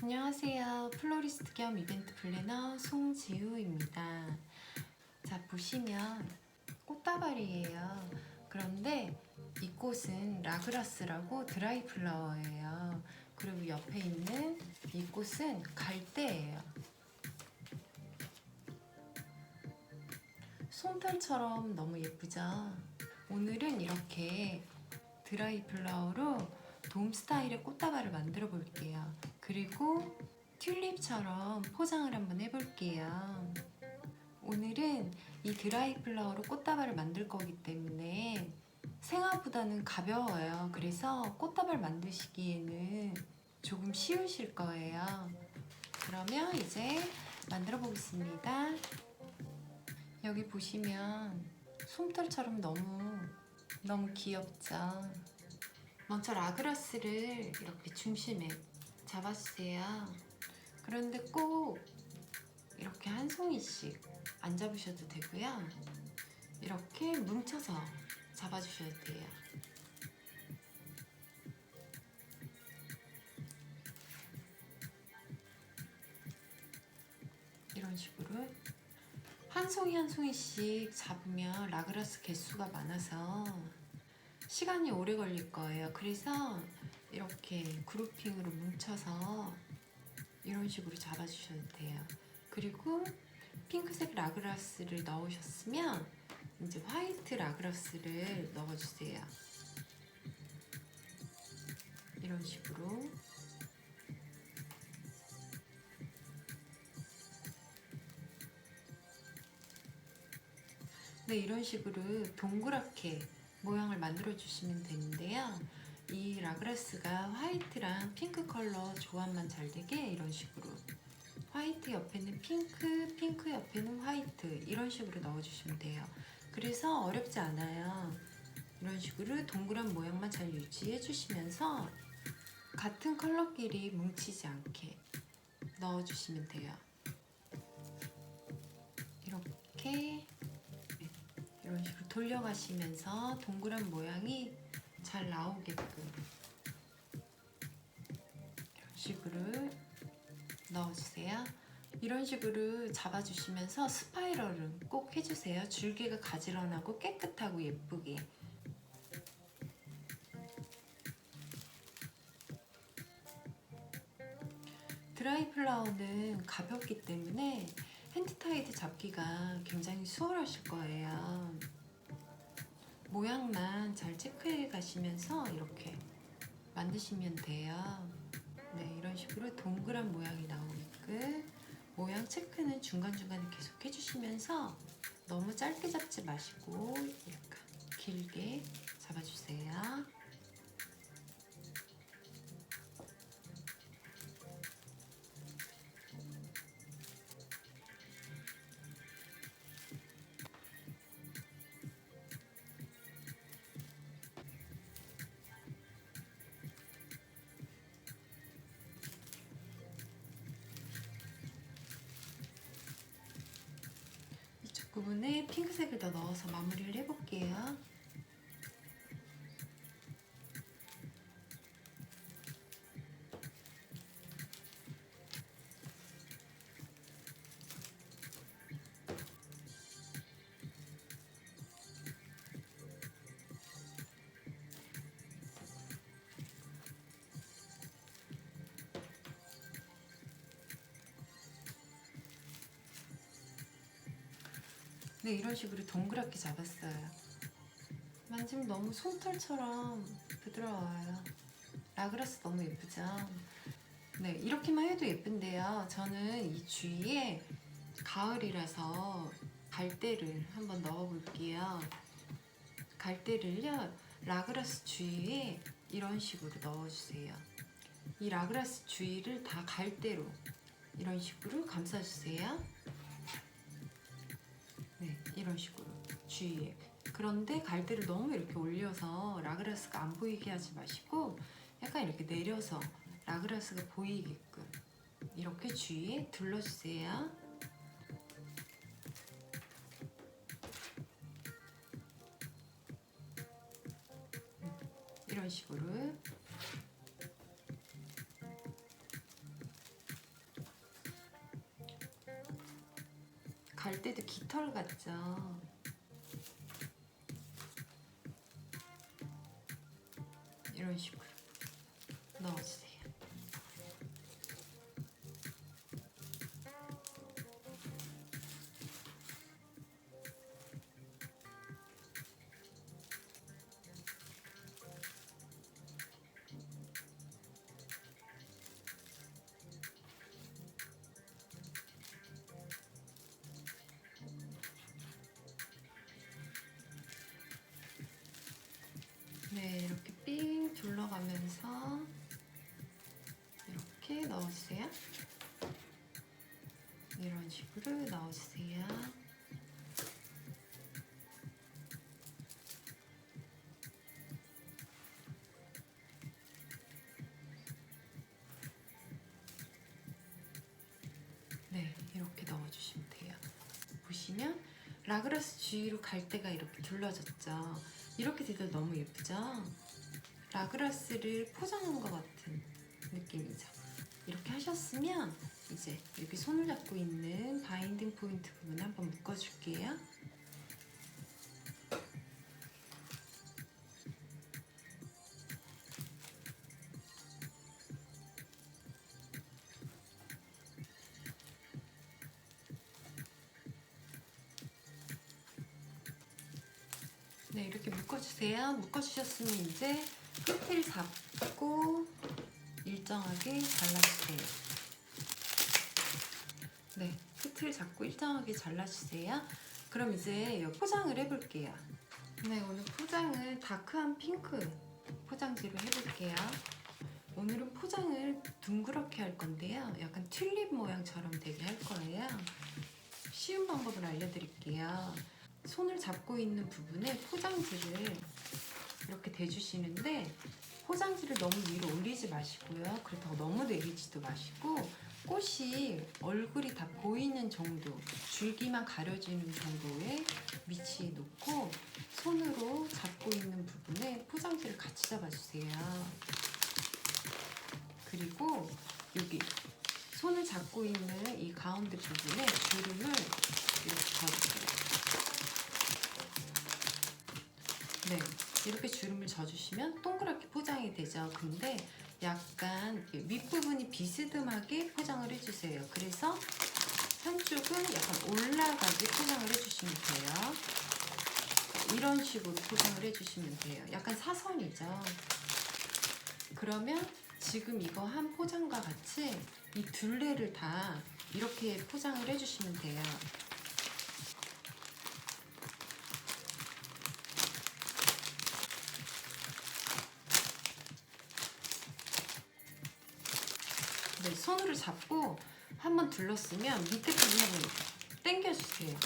안녕하세요. 플로리스트 겸 이벤트 플래너 송지우입니다. 자, 보시면 꽃다발이에요. 그런데 이 꽃은 라그라스라고 드라이 플라워예요. 그리고 옆에 있는 이 꽃은 갈대예요. 솜털처럼 너무 예쁘죠? 오늘은 이렇게 드라이 플라워로 돔 스타일의 꽃다발을 만들어 볼게요. 그리고 튤립처럼 포장을 한번 해볼게요. 오늘은 이 드라이 플라워로 꽃다발을 만들 거기 때문에 생화보다는 가벼워요. 그래서 꽃다발 만드시기에는 조금 쉬우실 거예요. 그러면 이제 만들어 보겠습니다. 여기 보시면 솜털처럼 너무 귀엽죠? 먼저 라그라스를 이렇게 중심에 잡아주세요. 그런데 꼭 이렇게 한 송이씩 안 잡으셔도 되고요. 이렇게 뭉쳐서 잡아주셔도 돼요. 이런 식으로 한 송이 한 송이씩 잡으면 라그라스 개수가 많아서 시간이 오래 걸릴 거예요. 그래서 이렇게 그룹핑으로 뭉쳐서 이런 식으로 잡아주셔도 돼요. 그리고 핑크색 라그라스를 넣으셨으면 이제 화이트 라그라스를 넣어주세요. 이런 식으로 네, 이런 식으로 동그랗게 모양을 만들어 주시면 되는데요. 이 라그라스가 화이트랑 핑크 컬러 조합만 잘 되게 이런 식으로 화이트 옆에는 핑크, 핑크 옆에는 화이트 이런 식으로 넣어주시면 돼요. 그래서 어렵지 않아요. 이런 식으로 동그란 모양만 잘 유지해 주시면서 같은 컬러끼리 뭉치지 않게 넣어주시면 돼요. 이렇게 이런 식으로 돌려가시면서 동그란 모양이 잘 나오게끔 이런 식으로 넣어주세요. 이런 식으로 잡아주시면서 스파이럴은 꼭 해주세요. 줄기가 가지런하고 깨끗하고 예쁘게. 드라이 플라워는 가볍기 때문에 핸드타이드 잡기가 굉장히 수월하실 거예요. 모양만 잘 체크해 가시면서 이렇게 만드시면 돼요. 네, 이런 식으로 동그란 모양이 나오게끔 모양 체크는 중간중간에 계속 해주시면서 너무 짧게 잡지 마시고 약간 길게 잡아주세요. 이쪽 부분에 핑크색을 더 넣어서 마무리를 해볼게요. 네, 이런 식으로 동그랗게 잡았어요. 만지면 너무 솜털처럼 부드러워요. 라그라스 너무 예쁘죠? 네, 이렇게만 해도 예쁜데요. 저는 이 주위에 가을이라서 갈대를 한번 넣어 볼게요. 갈대를요, 라그라스 주위에 이런 식으로 넣어주세요. 이 라그라스 주위를 다 갈대로 이런 식으로 감싸주세요. 네, 이런 식으로 주위에. 그런데 갈대를 너무 이렇게 올려서 라그라스가 안 보이게 하지 마시고 약간 이렇게 내려서 라그라스가 보이게끔 이렇게 주위에 둘러주세요. 이런 식으로 갈대도 깃털 같죠? 이런 식으로 넣어주세요. 네, 이렇게 삥 둘러가면서 이렇게 넣어주세요. 이런 식으로 넣어주세요. 네, 이렇게 넣어주시면 돼요. 보시면 라그라스 주위로 갈대가 이렇게 둘러졌죠. 이렇게 돼도 너무 예쁘죠? 라그라스를 포장한 것 같은 느낌이죠. 이렇게 하셨으면 이제 여기 손을 잡고 있는 바인딩 포인트 부분을 한번 묶어줄게요. 네, 이렇게 묶어주세요. 묶어주셨으면 이제 끝을 잡고 일정하게 잘라주세요. 네, 끝을 잡고 일정하게 잘라주세요. 그럼 이제 포장을 해볼게요. 네, 오늘 포장을 다크한 핑크 포장지로 해볼게요. 오늘은 포장을 둥그렇게 할 건데요. 약간 튤립 모양처럼 되게 할 거예요. 쉬운 방법을 알려드릴게요. 손을 잡고 있는 부분에 포장지를 이렇게 대주시는데 포장지를 너무 위로 올리지 마시고요. 그렇다고 너무 내리지도 마시고 꽃이 얼굴이 다 보이는 정도, 줄기만 가려지는 정도의 위치에 놓고 손으로 잡고 있는 부분에 포장지를 같이 잡아주세요. 그리고 여기 손을 잡고 있는 이 가운데 부분에 주름을 이렇게 져주세요. 네, 이렇게 주름을 져주시면 동그랗게 포장이 되죠. 근데 약간 윗부분이 비스듬하게 포장을 해주세요. 그래서 한쪽은 약간 올라가게 포장을 해주시면 돼요. 이런 식으로 포장을 해주시면 돼요. 약간 사선이죠. 그러면 지금 이거 한 포장과 같이 이 둘레를 다 이렇게 포장을 해주시면 돼요. 네, 손으로 잡고 한번 둘렀으면 밑에 부분 한번 당겨주세요.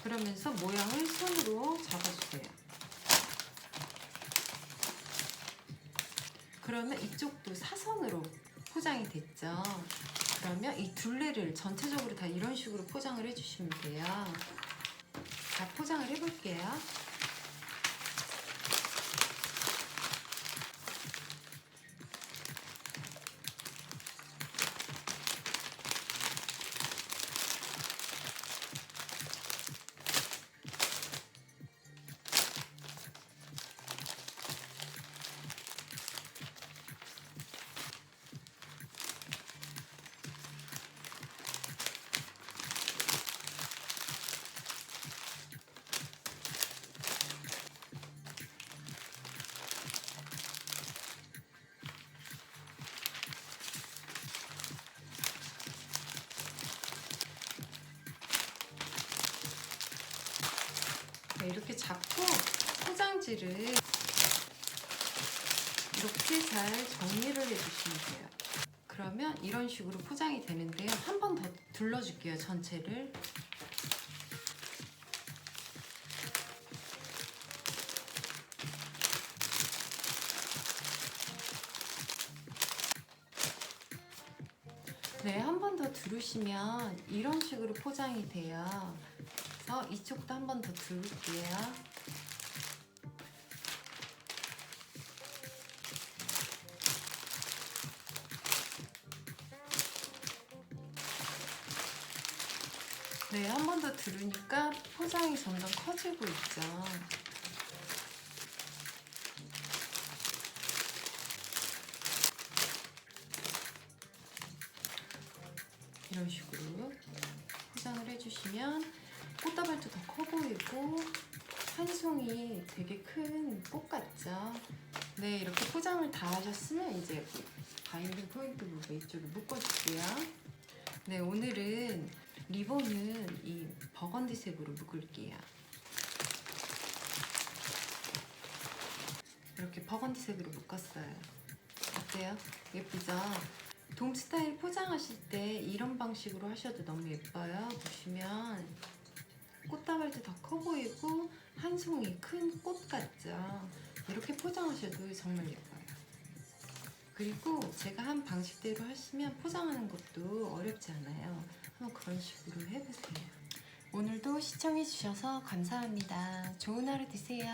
그러면서 모양을 손으로 잡아주세요. 그러면 이쪽도 사선으로 포장이 됐죠. 그러면 이 둘레를 전체적으로 다 이런 식으로 포장을 해주시면 돼요. 자, 포장을 해볼게요. 네, 이렇게 잡고 포장지를 이렇게 잘 정리를 해주시면 돼요. 그러면 이런 식으로 포장이 되는데요. 한 번 더 둘러줄게요, 전체를. 네, 한 번 더 두르시면 이런 식으로 포장이 돼요. 그래서 이쪽도 한 번 더 두를게요. 네, 한 번 더 두르니까 포장이 점점 커지고 있죠. 이런 식으로 포장을 해주시면 꽃다발도 더 커 보이고 한 송이 되게 큰 꽃 같죠? 네, 이렇게 포장을 다 하셨으면 이제 바인딩 포인트 부분 이쪽에 묶어줄게요. 네, 오늘은 리본은 이 버건디색으로 묶을게요. 이렇게 버건디색으로 묶었어요. 어때요? 예쁘죠? 돔 스타일 포장하실 때 이런 방식으로 하셔도 너무 예뻐요. 보시면 꽃다발도 더 커 보이고 한 송이 큰 꽃 같죠? 이렇게 포장하셔도 정말 예뻐요. 그리고 제가 한 방식대로 하시면 포장하는 것도 어렵지 않아요. 한번 그런 식으로 해보세요. 오늘도 시청해주셔서 감사합니다. 좋은 하루 되세요.